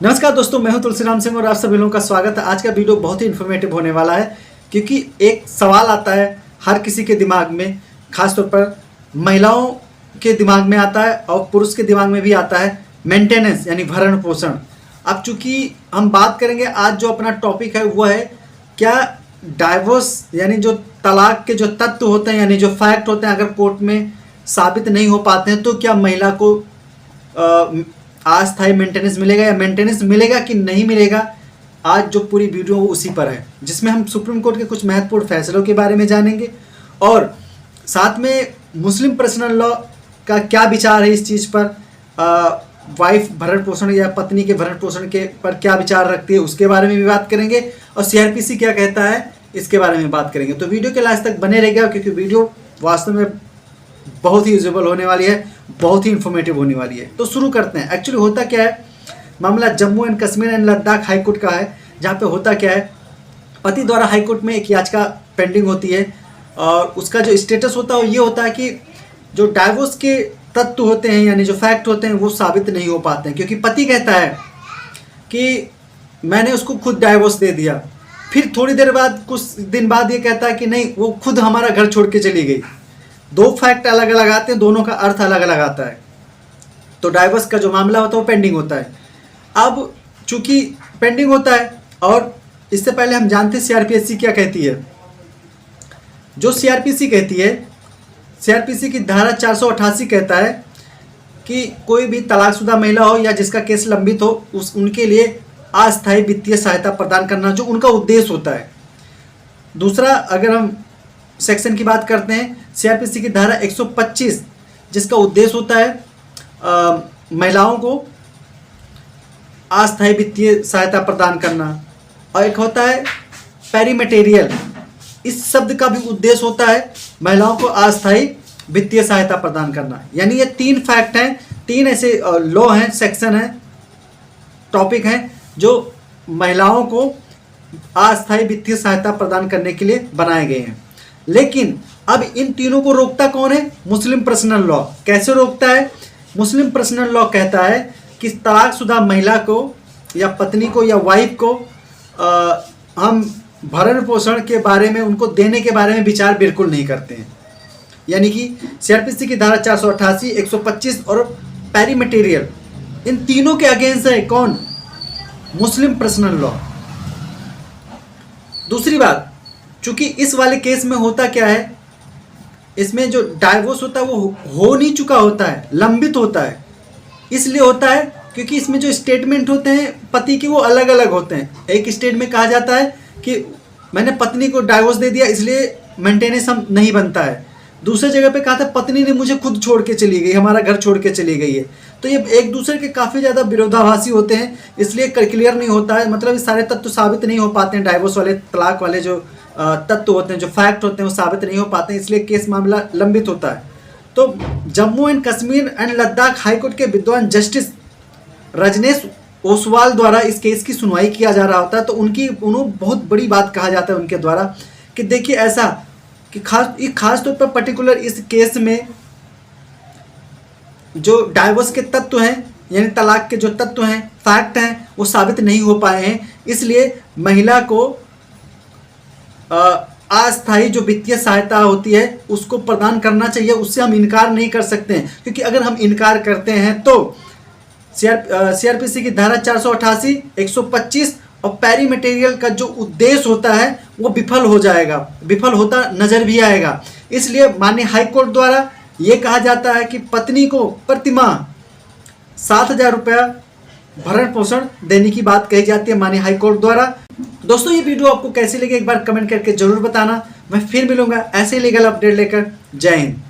नमस्कार दोस्तों, मैं हूं तुलसीराम सिंह और आप सभी लोगों का स्वागत है। आज का वीडियो बहुत ही इन्फॉर्मेटिव होने वाला है क्योंकि एक सवाल आता है हर किसी के दिमाग में, खासतौर पर महिलाओं के दिमाग में आता है और पुरुष के दिमाग में भी आता है, मेंटेनेंस यानी भरण पोषण। अब चूंकि हम बात करेंगे, आज जो अपना टॉपिक है वो है क्या डाइवोर्स यानी जो तलाक के जो तत्व होते हैं यानी जो फैक्ट होते हैं, अगर कोर्ट में साबित नहीं हो पाते हैं तो क्या महिला को अस्थायी मेंटेनेंस मिलेगा या मेंटेनेंस मिलेगा कि नहीं मिलेगा। आज जो पूरी वीडियो उसी पर है, जिसमें हम सुप्रीम कोर्ट के कुछ महत्वपूर्ण फैसलों के बारे में जानेंगे और साथ में मुस्लिम पर्सनल लॉ का क्या विचार है इस चीज़ पर, वाइफ भरण पोषण या पत्नी के भरण पोषण के पर क्या विचार रखती है उसके बारे में भी बात करेंगे और सीआरपीसी क्या कहता है इसके बारे में बात करेंगे। तो वीडियो के लास्ट तक बने रहेगा क्योंकि वीडियो वास्तव में बहुत ही यूजेबल होने वाली है, बहुत ही इंफॉर्मेटिव होने वाली है। तो शुरू करते हैं। एक्चुअली होता क्या है, मामला Jammu and Kashmir and Ladakh high court का है, जहाँ पे होता क्या है, पति द्वारा हाईकोर्ट में एक याचिका पेंडिंग होती है और उसका जो स्टेटस होता है वो ये होता है कि जो डाइवोर्स के तत्व होते हैं यानी जो फैक्ट होते हैं वो साबित नहीं हो पाते हैं, क्योंकि पति कहता है कि मैंने उसको खुद डाइवोर्स दे दिया, फिर थोड़ी देर बाद कुछ दिन बाद ये कहता है कि नहीं, वो खुद हमारा घर छोड़ के चली गई। दो फैक्ट अलग अलग आते हैं, दोनों का अर्थ अलग अलग आता है। तो डाइवोर्स का जो मामला होता है वो पेंडिंग होता है। अब चूंकि पेंडिंग होता है और इससे पहले हम जानते हैं सीआरपीसी क्या कहती है। जो सीआरपीसी कहती है, सीआरपीसी की धारा 488 कहता है कि कोई भी तलाकशुदा महिला हो या जिसका केस लंबित हो उनके लिए अस्थायी वित्तीय सहायता प्रदान करना जो उनका उद्देश्य होता है। दूसरा, अगर हम सेक्शन की बात करते हैं, सीआरपीसी की धारा 125 जिसका उद्देश्य होता है महिलाओं को अस्थायी वित्तीय सहायता प्रदान करना, और एक होता है पेरीमेटेरियल। इस शब्द का भी उद्देश्य होता है महिलाओं को अस्थायी वित्तीय सहायता प्रदान करना। यानी ये तीन फैक्ट हैं, तीन ऐसे लॉ हैं, सेक्शन हैं, टॉपिक हैं जो महिलाओं को अस्थायी वित्तीय सहायता प्रदान करने के लिए बनाए गए हैं। लेकिन अब इन तीनों को रोकता कौन है? मुस्लिम पर्सनल लॉ। कैसे रोकता है? मुस्लिम पर्सनल लॉ कहता है कि तलाकशुदा महिला को या पत्नी को या वाइफ को हम भरण पोषण के बारे में, उनको देने के बारे में विचार बिल्कुल नहीं करते हैं। यानी कि सीआरपीसी की धारा 488, 125 और पेरीमेटेरियल, इन तीनों के अगेंस्ट है कौन? मुस्लिम पर्सनल लॉ। दूसरी बात, चूंकि इस वाले केस में होता क्या है, इसमें जो डाइवोर्स होता है वो हो नहीं चुका होता है, लंबित होता है। इसलिए होता है क्योंकि इसमें जो स्टेटमेंट होते हैं पति के वो अलग अलग होते हैं। एक स्टेट में कहा जाता है कि मैंने पत्नी को डाइवोर्स दे दिया इसलिए मेंटेनेंस हम नहीं बनता है। दूसरे जगह पे कहा था पत्नी ने मुझे खुद छोड़ के चली गई, हमारा घर छोड़ के चली गई है। तो ये एक दूसरे के काफ़ी ज़्यादा विरोधाभासी होते हैं, इसलिए क्लियर नहीं होता है, मतलब सारे तत्व साबित नहीं हो पाते हैं। डाइवोर्स वाले, तलाक वाले जो तत्व होते हैं, जो फैक्ट होते हैं वो साबित नहीं हो पाते हैं, इसलिए केस मामला लंबित होता है। तो Jammu and Kashmir and Ladakh high court के विद्वान जस्टिस रजनेश ओसवाल द्वारा इस केस की सुनवाई किया जा रहा होता है। तो उन्होंने बहुत बड़ी बात कहा जाता है उनके द्वारा कि देखिए ऐसा कि खास तौर पर पर्टिकुलर इस केस में जो डाइवोर्स के तत्व हैं यानी तलाक के जो तत्व हैं, फैक्ट हैं, वो साबित नहीं हो पाए हैं। इसलिए महिला को अस्थायी जो वित्तीय सहायता होती है उसको प्रदान करना चाहिए, उससे हम इनकार नहीं कर सकते हैं। क्योंकि अगर हम इनकार करते हैं तो सीआरपीसी की धारा 488, 125 और पेरीमेटेरियल का जो उद्देश्य होता है वो विफल हो जाएगा, विफल होता नजर भी आएगा। इसलिए माननीय हाईकोर्ट द्वारा ये कहा जाता है कि पत्नी को प्रतिमाह 7,000 रुपया भरण पोषण देने की बात कही जाती है माननीय हाईकोर्ट द्वारा। दोस्तों, ये वीडियो आपको कैसी लगी एक बार कमेंट करके जरूर बताना। मैं फिर मिलूंगा ऐसे लीगल अपडेट लेकर। जय हिंद।